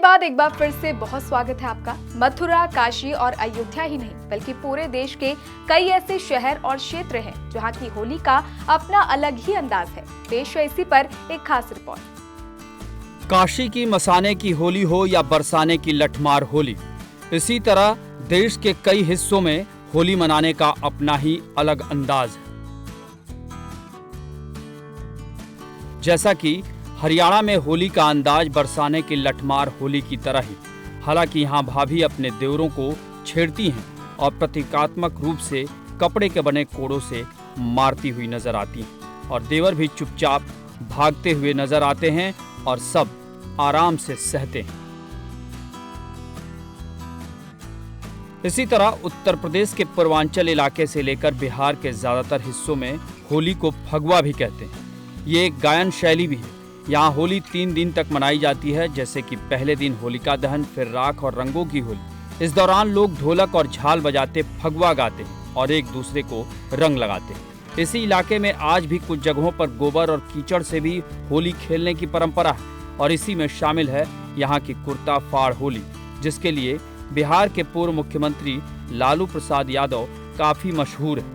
बाद एक बार फिर से बहुत स्वागत है आपका। मथुरा, काशी और अयोध्या ही नहीं बल्कि पूरे देश के कई ऐसे शहर और क्षेत्र हैं जहां की होली का अपना अलग ही अंदाज है। पेश है इसी पर एक खास रिपोर्ट। काशी की मसाने की होली हो या बरसाने की लठमार होली, इसी तरह देश के कई हिस्सों में होली मनाने का अपना ही अलग अंदाज है। जैसा कि हरियाणा में होली का अंदाज बरसाने की लठमार होली की तरह ही, हालांकि यहाँ भाभी अपने देवरों को छेड़ती हैं और प्रतीकात्मक रूप से कपड़े के बने कोड़ों से मारती हुई नजर आती हैं और देवर भी चुपचाप भागते हुए नजर आते हैं और सब आराम से सहते हैं। इसी तरह उत्तर प्रदेश के पूर्वांचल इलाके से लेकर बिहार के ज्यादातर हिस्सों में होली को फगुआ भी कहते हैं। ये एक गायन शैली भी है। यहाँ होली 3 दिन तक मनाई जाती है, जैसे कि पहले दिन होलिका दहन, फिर राख और रंगों की होली। इस दौरान लोग ढोलक और झाल बजाते फगुआ गाते हैं और एक दूसरे को रंग लगाते हैं। इसी इलाके में आज भी कुछ जगहों पर गोबर और कीचड़ से भी होली खेलने की परंपरा है और इसी में शामिल है यहाँ की कुर्ता फाड़ होली, जिसके लिए बिहार के पूर्व मुख्यमंत्री लालू प्रसाद यादव काफी मशहूर है।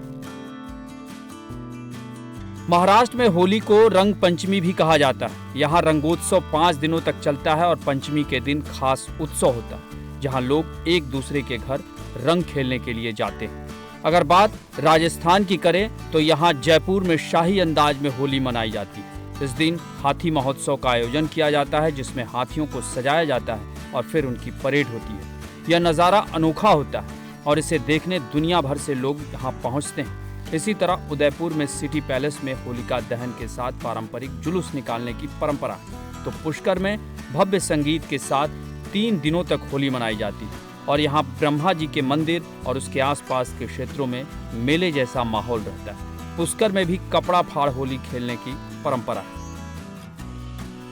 महाराष्ट्र में होली को रंग पंचमी भी कहा जाता है। यहाँ रंगोत्सव 5 दिनों तक चलता है और पंचमी के दिन खास उत्सव होता है, जहाँ लोग एक दूसरे के घर रंग खेलने के लिए जाते हैं। अगर बात राजस्थान की करें तो यहाँ जयपुर में शाही अंदाज में होली मनाई जाती है। इस दिन हाथी महोत्सव का आयोजन किया जाता है, जिसमें हाथियों को सजाया जाता है और फिर उनकी परेड होती है। यह नज़ारा अनोखा होता है और इसे देखने दुनिया भर से लोग यहाँ पहुँचते हैं। इसी तरह उदयपुर में सिटी पैलेस में होलिका दहन के साथ पारंपरिक जुलूस निकालने की परंपरा है, तो पुष्कर में भव्य संगीत के साथ 3 दिनों तक होली मनाई जाती है और यहाँ ब्रह्मा जी के मंदिर और उसके आसपास के क्षेत्रों में मेले जैसा माहौल रहता है। पुष्कर में भी कपड़ा फाड़ होली खेलने की परंपरा है।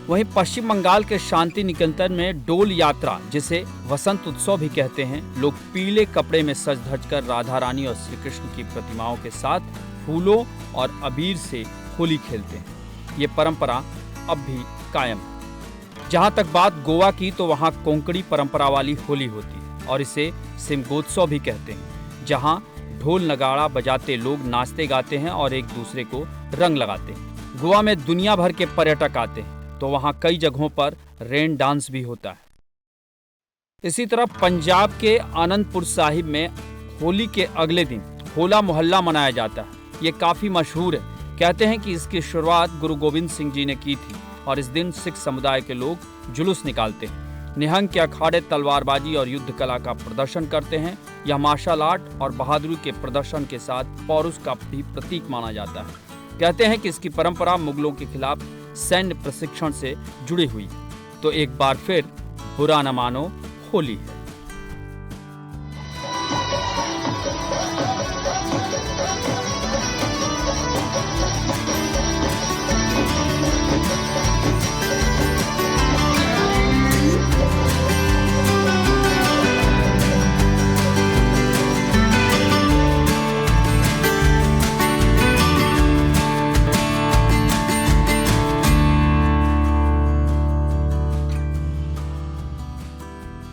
वहीं पश्चिम बंगाल के शांति निकेतन में डोल यात्रा, जिसे वसंत उत्सव भी कहते हैं, लोग पीले कपड़े में सज धज कर राधा रानी और श्री कृष्ण की प्रतिमाओं के साथ फूलों और अबीर से होली खेलते हैं। ये परंपरा अब भी कायम है। जहाँ तक बात गोवा की, तो वहाँ कोंकणी परंपरा वाली होली होती है और इसे सिमगोत्सव भी कहते हैं, जहाँ ढोल नगाड़ा बजाते लोग नाचते गाते हैं और एक दूसरे को रंग लगाते हैं। गोवा में दुनिया भर के पर्यटक आते हैं, तो वहाँ कई जगहों पर रेन डांस भी होता है। इसी तरह पंजाब के आनंदपुर साहिब में होली के अगले दिन होला मोहल्ला मनाया जाता है। ये काफी मशहूर है। कहते हैं कि इसकी शुरुआत गुरु गोविंद सिंह जी ने की थी और इस दिन सिख समुदाय के लोग जुलूस निकालते हैं, निहंग के अखाड़े तलवारबाजी और युद्ध कला का प्रदर्शन करते हैं। यह मार्शल आर्ट और बहादुरी के प्रदर्शन के साथ पौरुष का भी प्रतीक माना जाता है। कहते हैं कि इसकी परंपरा मुगलों के खिलाफ सैन्य प्रशिक्षण से जुड़ी हुई है। तो एक बार फिर बुरा न मानो, होली है।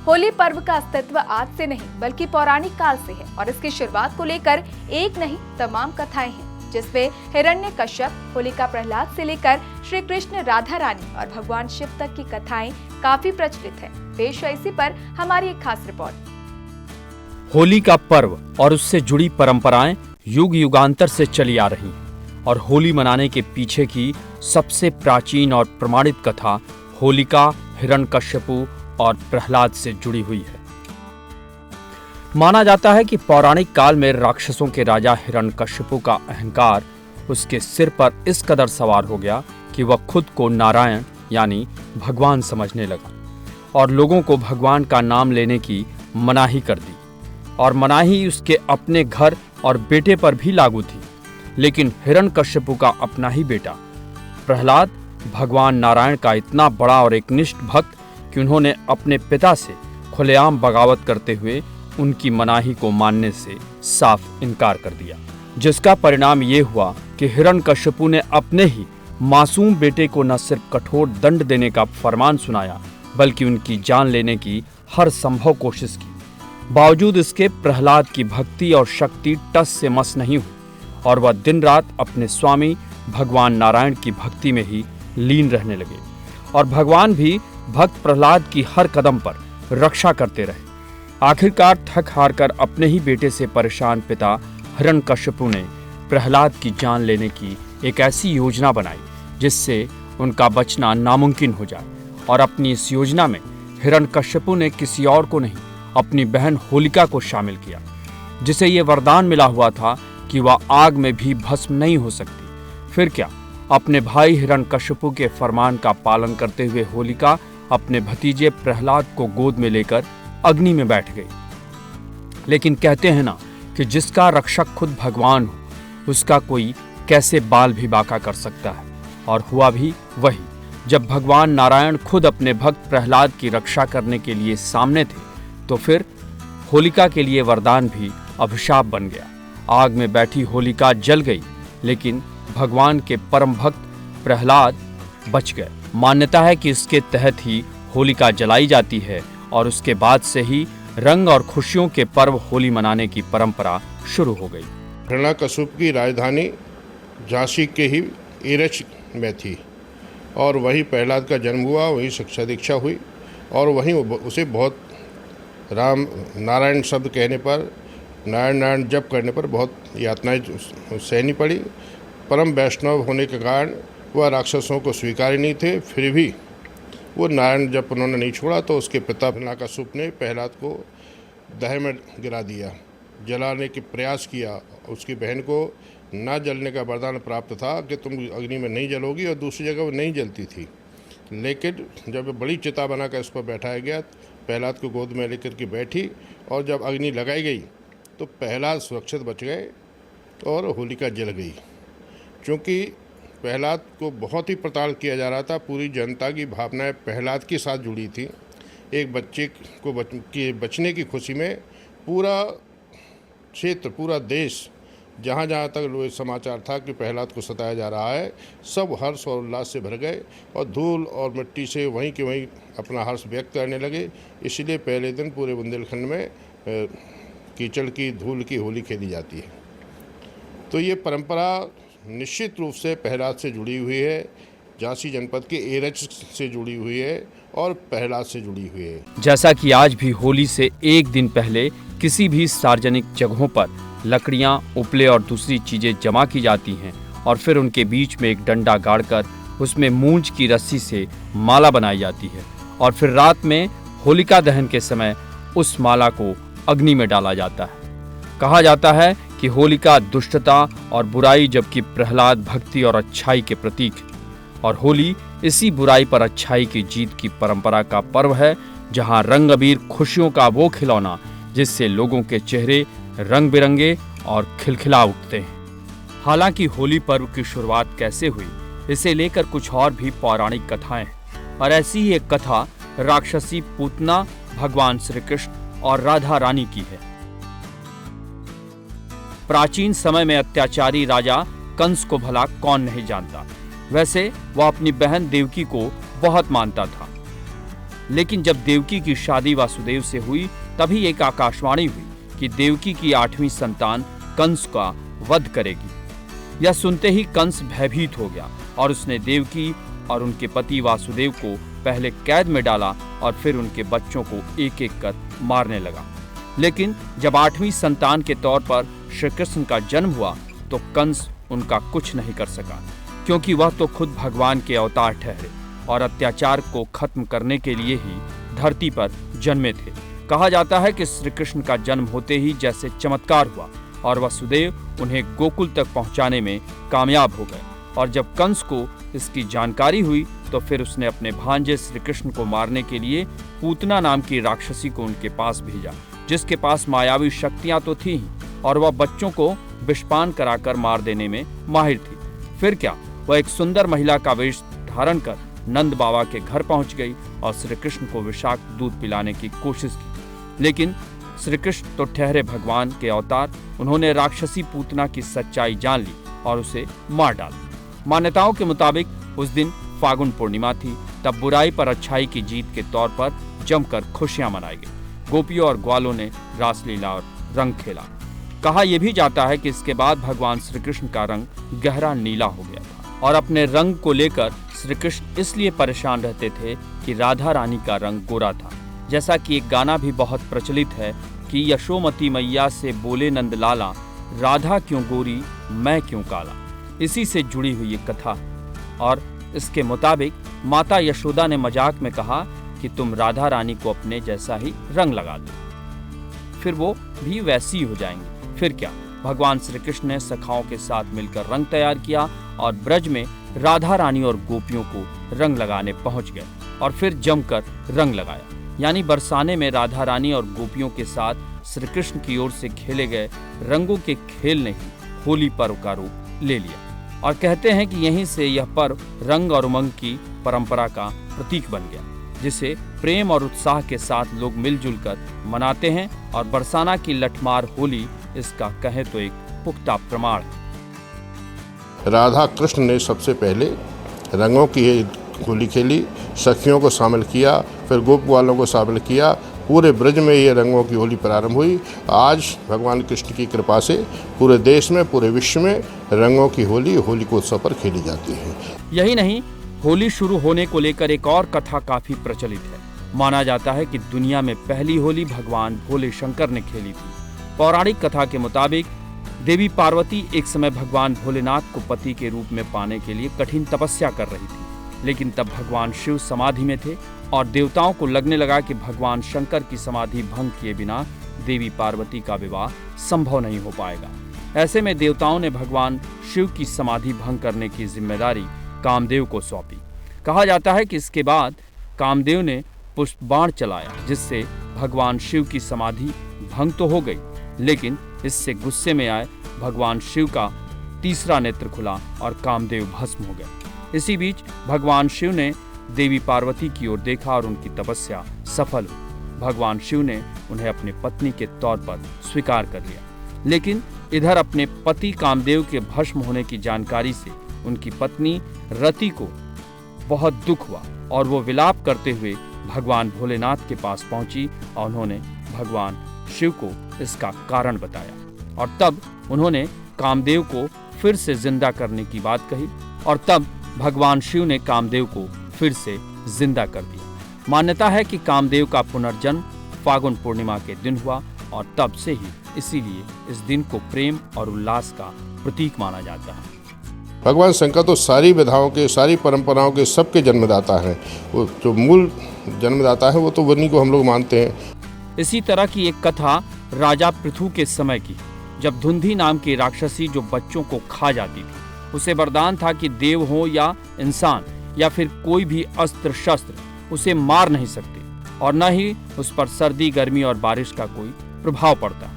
होली पर्व का अस्तित्व आज से नहीं बल्कि पौराणिक काल से है और इसकी शुरुआत को लेकर एक नहीं तमाम कथाएं हैं, जिसमें हिरण्यकश्यप, होलिका प्रहलाद से लेकर श्री कृष्ण, राधा रानी और भगवान शिव तक की कथाएं काफी प्रचलित है। पेश है इसी पर हमारी एक खास रिपोर्ट। होली का पर्व और उससे जुड़ी परंपराएं युग युगांतर से चली आ रही हैं और होली मनाने के पीछे की सबसे प्राचीन और प्रमाणित कथा होलिका, हिरण्यकश्यपु और प्रहलाद से जुड़ी हुई है। माना जाता है कि पौराणिक काल में राक्षसों के राजा हिरण्यकश्यपु का अहंकार उसके सिर पर इस कदर सवार हो गया कि वह खुद को नारायण यानी भगवान समझने लगा और लोगों को भगवान का नाम लेने की मनाही कर दी और मनाही उसके अपने घर और बेटे पर भी लागू थी। लेकिन हिरण्यकश्यपु का अपना ही बेटा प्रहलाद भगवान नारायण का इतना बड़ा और एकनिष्ठ भक्त कि उन्होंने अपने पिता से खुलेआम बगावत करते हुए उनकी मनाही को मानने से साफ इनकार कर दिया, जिसका परिणाम ये हुआ कि हिरण्यकश्यपु ने अपने ही मासूम बेटे को न सिर्फ कठोर दंड देने का फरमान सुनाया, बल्कि उनकी जान लेने की हर संभव कोशिश की। बावजूद इसके प्रहलाद की भक्ति और शक्ति टस से मस नहीं हुई और वह दिन रात अपने स्वामी भगवान नारायण की भक्ति में ही लीन रहने लगे और भगवान भी भक्त प्रहलाद की हर कदम पर रक्षा करते रहे। आखिरकार थक हार कर अपने ही बेटे से परेशान पिता हिरण्यकश्यपु ने प्रहलाद की जान लेने की एक ऐसी योजना बनाई जिससे उनका बचना नामुमकिन हो जाए। और अपनी इस योजना में हिरण्यकश्यपु ने किसी और को नहीं, अपनी बहन होलिका को शामिल किया, जिसे ये वरदान मिला हुआ था कि वह आग में भी भस्म नहीं हो सकती। फिर क्या, अपने भाई हिरण्यकश्यपु के फरमान का पालन करते हुए होलिका अपने भतीजे प्रहलाद को गोद में लेकर अग्नि में बैठ गई। लेकिन कहते हैं ना कि जिसका रक्षक खुद भगवान हो, उसका कोई कैसे बाल भी बांका कर सकता है। और हुआ भी वही। जब भगवान नारायण खुद अपने भक्त प्रहलाद की रक्षा करने के लिए सामने थे, तो फिर होलिका के लिए वरदान भी अभिशाप बन गया। आग में बैठी होलिका जल गई, लेकिन भगवान के परम भक्त प्रहलाद बच गए। मान्यता है कि इसके तहत ही होलिका जलाई जाती है और उसके बाद से ही रंग और खुशियों के पर्व होली मनाने की परंपरा शुरू हो गई। हिरण्यकश्यप की राजधानी झांसी के ही एरच में थी और वहीं प्रहलाद का जन्म हुआ, वहीं शिक्षा दीक्षा हुई और वहीं उसे बहुत राम नारायण शब्द कहने पर, नारायण नारायण जप करने पर बहुत यातनाएं सहनी पड़ी। परम वैष्णव होने के कारण वह राक्षसों को स्वीकार ही नहीं थे, फिर भी वो नारायण जप उन्होंने नहीं छोड़ा, तो उसके पिता हिरण्यकश्यप ने प्रहलाद को दह में गिरा दिया, जलाने के प्रयास किया। उसकी बहन को ना जलने का वरदान प्राप्त था कि तुम अग्नि में नहीं जलोगी, और दूसरी जगह वो नहीं जलती थी। लेकिन जब बड़ी चिता बनाकर इस पर बैठाया गया, प्रहलाद को गोद में लेकर के बैठी और जब अग्नि लगाई गई तो प्रहलाद सुरक्षित बच गए और होलिका जल गई। क्योंकि प्रहलाद को बहुत ही प्रताड़ित किया जा रहा था, पूरी जनता की भावनाएं प्रहलाद के साथ जुड़ी थी। एक बच्चे को बचने की खुशी में पूरा क्षेत्र, पूरा देश, जहाँ जहाँ तक समाचार था कि प्रहलाद को सताया जा रहा है, सब हर्ष और उल्लास से भर गए और धूल और मिट्टी से वहीं के वहीं अपना हर्ष व्यक्त करने लगे। इसलिए पहले दिन पूरे बुंदेलखंड में कीचड़ की, धूल की होली खेली जाती है। तो ये परंपरा निश्चित रूप से प्रहलाद से जुड़ी हुई है, झांसी जनपद के एरच से जुड़ी हुई है और प्रहलाद से जुड़ी हुई है। जैसा कि आज भी होली से एक दिन पहले किसी भी सार्वजनिक जगहों पर लकड़ियां, उपले और दूसरी चीजें जमा की जाती हैं और फिर उनके बीच में एक डंडा गाड़कर उसमें मूंज की रस्सी से माला बनाई जाती है और फिर रात में होलिका दहन के समय उस माला को अग्नि में डाला जाता है। कहा जाता है कि होलिका दुष्टता और बुराई, जबकि प्रहलाद भक्ति और अच्छाई के प्रतीक है। और होली इसी बुराई पर अच्छाई की जीत की परंपरा का पर्व है, जहां रंग अबीर खुशियों का वो खिलौना जिससे लोगों के चेहरे रंग बिरंगे और खिलखिला उठते हैं। हालांकि होली पर्व की शुरुआत कैसे हुई, इसे लेकर कुछ और भी पौराणिक कथाएं हैं और ऐसी ही एक कथा राक्षसी पूतना भगवान श्री कृष्ण और राधा रानी की है। प्राचीन समय में अत्याचारी राजा कंस को भला कौन नहीं जानता। वैसे वह अपनी बहन देवकी को बहुत मानता था, लेकिन जब देवकी की शादी वासुदेव से हुई, तभी एक आकाशवाणी हुई कि देवकी की 8वीं संतान कंस का वध करेगी। यह सुनते ही कंस भयभीत हो गया और उसने देवकी और उनके पति वासुदेव को पहले कैद में डाला और फिर उनके बच्चों को एक एक कर मारने लगा। लेकिन जब 8वीं संतान के तौर पर श्री कृष्ण का जन्म हुआ तो कंस उनका कुछ नहीं कर सका, क्योंकि वह तो खुद भगवान के अवतार ठहरे और अत्याचार को खत्म करने के लिए ही धरती पर जन्मे थे। कहा जाता है कि श्री कृष्ण का जन्म होते ही जैसे चमत्कार हुआ और वसुदेव उन्हें गोकुल तक पहुंचाने में कामयाब हो गए। और जब कंस को इसकी जानकारी हुई तो फिर उसने अपने भांजे श्री कृष्ण को मारने के लिए पूतना नाम की राक्षसी को उनके पास भेजा, जिसके पास मायावी शक्तियां तो थी ही और वह बच्चों को विषपान कराकर मार देने में माहिर थी। फिर क्या, वह एक सुंदर महिला का वेश धारण कर नंद बाबा के घर पहुंच गई और श्री कृष्ण को विषाक्त दूध पिलाने की कोशिश की। लेकिन श्री कृष्ण तो ठहरे भगवान के अवतार, उन्होंने राक्षसी पूतना की सच्चाई जान ली और उसे मार डाला। मान्यताओं के मुताबिक उस दिन फागुन पूर्णिमा थी, तब बुराई पर अच्छाई की जीत के तौर पर जमकर खुशियां मनाई गई। गोपियों और ग्वालों ने रासलीला और रंग खेला। कहा यह भी जाता है कि इसके बाद भगवान श्री कृष्ण का रंग गहरा नीला हो गया था और अपने रंग को लेकर श्री कृष्ण इसलिए परेशान रहते थे कि राधा रानी का रंग गोरा था। जैसा कि एक गाना भी बहुत प्रचलित है कि यशोमती मैया से बोले नंदलाला, राधा क्यों गोरी मैं क्यों काला। इसी से जुड़ी हुई ये कथा और इसके मुताबिक माता यशोदा ने मजाक में कहा कि तुम राधा रानी को अपने जैसा ही रंग लगा दो, फिर वो भी वैसी हो जाएंगी। फिर क्या, भगवान श्री कृष्ण ने सखाओं के साथ मिलकर रंग तैयार किया और ब्रज में राधा रानी और गोपियों को रंग लगाने पहुंच गए और फिर जमकर रंग लगाया। यानी बरसाने में राधा रानी और गोपियों के साथ श्री कृष्ण की ओर से खेले गए रंगों के खेल ने ही होली पर्व का रूप ले लिया और कहते हैं कि यहीं से यह पर्व रंग और उमंग की परंपरा का प्रतीक बन गया, जिसे प्रेम और उत्साह के साथ लोग मिलजुल कर मनाते हैं और बरसाना की लठमार होली इसका कहें तो एक पुख्ता प्रमाण है। राधा कृष्ण ने सबसे पहले रंगों की होली खेली, सखियों को शामिल किया, फिर गोप वालों को शामिल किया। पूरे ब्रज में ये रंगों की होली प्रारंभ हुई। आज भगवान कृष्ण की कृपा से पूरे देश में, पूरे विश्व में रंगों की होली को उत्सव पर खेली जाती है। यही नहीं, होली शुरू होने को लेकर एक और कथा काफी प्रचलित है। माना जाता है कि दुनिया में पहली होली भगवान भोले शंकर ने खेली थी। पौराणिक कथा के मुताबिक देवी पार्वती एक समय भगवान भोलेनाथ को पति के रूप में पाने के लिए कठिन तपस्या कर रही थी, लेकिन तब भगवान शिव समाधि में थे और देवताओं को लगने लगा कि भगवान शंकर की समाधि भंग किए बिना देवी पार्वती का विवाह संभव नहीं हो पाएगा। ऐसे में देवताओं ने भगवान शिव की समाधि भंग करने की जिम्मेदारी कामदेव को सौंपी। कहा जाता है कि इसके बाद कामदेव ने पुष्प बाण चलाया, जिससे भगवान शिव की समाधि भंग तो हो गई, लेकिन इससे गुस्से में आए भगवान शिव का तीसरा नेत्र खुला और कामदेव भस्म हो गए। इसी बीच भगवान शिव ने देवी पार्वती की ओर देखा और उनकी तपस्या सफल हुई। भगवान शिव ने उन्हें अपनी पत्नी के तौर पर स्वीकार कर लिया, लेकिन इधर अपने पति कामदेव के भस्म होने की जानकारी से उनकी पत्नी रति को बहुत दुख हुआ और वो विलाप करते हुए भगवान भोलेनाथ के पास पहुंची और उन्होंने भगवान शिव को इसका कारण बताया और तब उन्होंने कामदेव को फिर से जिंदा करने की बात कही और तब भगवान शिव ने कामदेव को फिर से जिंदा कर दिया। मान्यता है कि कामदेव का पुनर्जन्म फागुन पूर्णिमा के दिन हुआ और तब से ही इसीलिए इस दिन को प्रेम और उल्लास का प्रतीक माना जाता है। भगवान शंकर तो सारी विधाओं के, सारी परंपराओं के सबके जन्मदाता हैं। वो जो मूल जन्मदाता है वो तो उन्हीं को हम लोग मानते हैं। इसी तरह की एक कथा राजा पृथु के समय की, जब धुंधी नाम की राक्षसी जो बच्चों को खा जाती थी, उसे वरदान था कि देव हो या इंसान या फिर कोई भी अस्त्र शस्त्र उसे मार नहीं सकते और न ही उस पर सर्दी, गर्मी और बारिश का कोई प्रभाव पड़ता।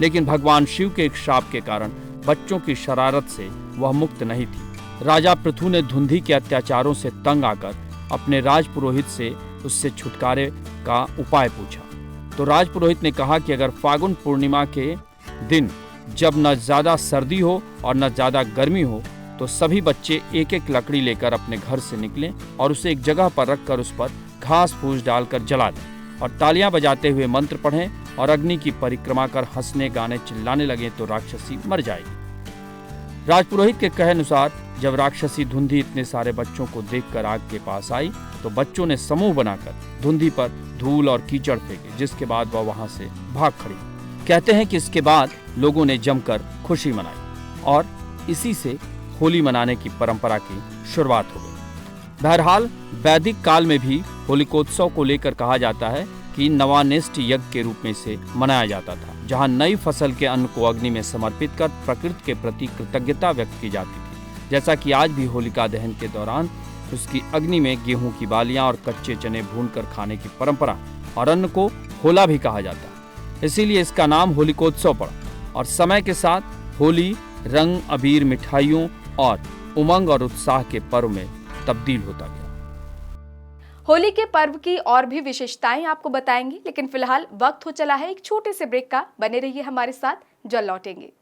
लेकिन भगवान शिव के एक शाप के कारण बच्चों की शरारत से वह मुक्त नहीं थी। राजा पृथु ने धुंधी के अत्याचारों से तंग आकर अपने राजपुरोहित से उससे छुटकारे का उपाय पूछा। तो राजपुरोहित ने कहा कि अगर फागुन पूर्णिमा के दिन जब न ज्यादा सर्दी हो और न ज्यादा गर्मी हो तो सभी बच्चे एक एक लकड़ी लेकर अपने घर से निकलें और उसे एक जगह पर रखकर उस पर घास फूस डालकर जला दें और तालियां बजाते हुए मंत्र पढ़ें और अग्नि की परिक्रमा कर हंसने, गाने, चिल्लाने लगे तो राक्षसी मर जाएगी। राजपुरोहित के कहे अनुसार जब राक्षसी धुंधी इतने सारे बच्चों को देखकर आग के पास आई तो बच्चों ने समूह बनाकर धुंधी पर धूल और कीचड़ फेंके, जिसके बाद वह वहां से भाग खड़ी। कहते हैं कि इसके बाद लोगों ने जमकर खुशी मनाई और इसी से होली मनाने की परंपरा की शुरुआत हो गई। बहरहाल वैदिक काल में भी होलिकोत्सव को लेकर कहा जाता है कि नवानिष्ठ यज्ञ के रूप में इसे मनाया जाता था, जहां नई फसल के अन्न को अग्नि में समर्पित कर प्रकृति के प्रति कृतज्ञता व्यक्त की जाती थी। जैसा कि आज भी होलिका दहन के दौरान उसकी अग्नि में गेहूं की बालियां और कच्चे चने भूनकर खाने की परंपरा और अन्न को होला भी कहा जाता है। इसीलिए इसका नाम होलिकोत्सव पड़ा और समय के साथ होली रंग, अबीर, मिठाइयों और उमंग और उत्साह के पर्व में तब्दील होता गया। होली के पर्व की और भी विशेषताएं आपको बताएंगे, लेकिन फिलहाल वक्त हो चला है एक छोटे से ब्रेक का। बने रहिए हमारे साथ, जल्द लौटेंगे।